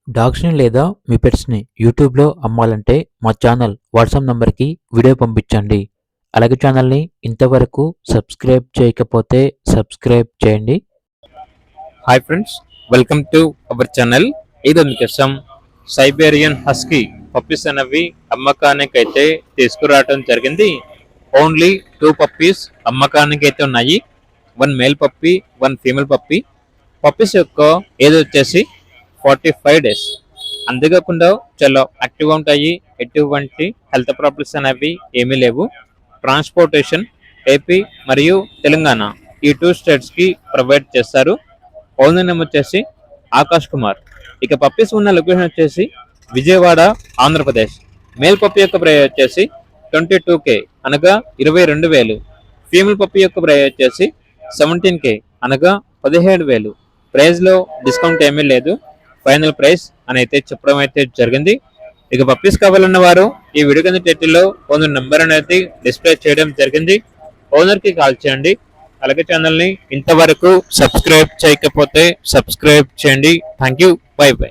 డాగ్స్‌ని లేదా మీ పెట్స్‌ని యూట్యూబ్‌లో అమ్మాలంటే మా ఛానల్ వాట్సాప్ నంబర్‌కి వీడియో పంపించండి. అలాగే ఛానల్‌ని ఇంతవరకు సబ్స్క్రైబ్ చేయకపోతే సబ్స్క్రైబ్ చేయండి. Hi friends, welcome to our channel. ఈరోజు మీకోసం సైబేరియన్ హస్కీ పప్పీస్ అనేవి అమ్మకానికి అయితే తీసుకురావడం జరిగింది. ఓన్లీ 2 పప్పీస్ అమ్మకానికి అయితే ఉన్నాయి. 1 male puppy, 1 female puppy. Puppies యొక్క ఏజ్ వచ్చేసి 45 డేస్. అంతేకాకుండా చాలా యాక్టివ్గా ఉంటాయి. ఎటువంటి హెల్త్ ప్రాబ్లమ్స్ అనేవి ఏమీ లేవు. ట్రాన్స్పోర్టేషన్ ఏపీ మరియు తెలంగాణ ఈ 2 స్టేట్స్కి ప్రొవైడ్ చేస్తారు. ఓనర్ నేమ్ వచ్చేసి ఆకాష్ కుమార్. ఇక పప్పీస్ ఉన్న లొకేషన్ వచ్చేసి విజయవాడ, ఆంధ్రప్రదేశ్. మేల్ పప్పీ యొక్క ప్రైస్ వచ్చేసి 22K అనగా 22,000. ఫీమేల్ పప్పీ యొక్క ప్రైస్ వచ్చేసి 17K అనగా 17,000. ప్రైస్లో డిస్కౌంట్ ఏమీ లేదు. ఫైనల్ ప్రైస్ అని అయితే చెప్పడం అయితే జరిగింది. ఇక పప్పీస్ కావాలన్న వారు ఈ వీడియో కింద టైటిల్లో ఓనర్ నెంబర్ అనేది డిస్ప్లే చేయడం జరిగింది. ఓనర్కి కాల్ చేయండి. అలాగే ఛానల్ని ఇంతవరకు సబ్స్క్రైబ్ చేయకపోతే సబ్స్క్రైబ్ చేయండి. Thank you. By by.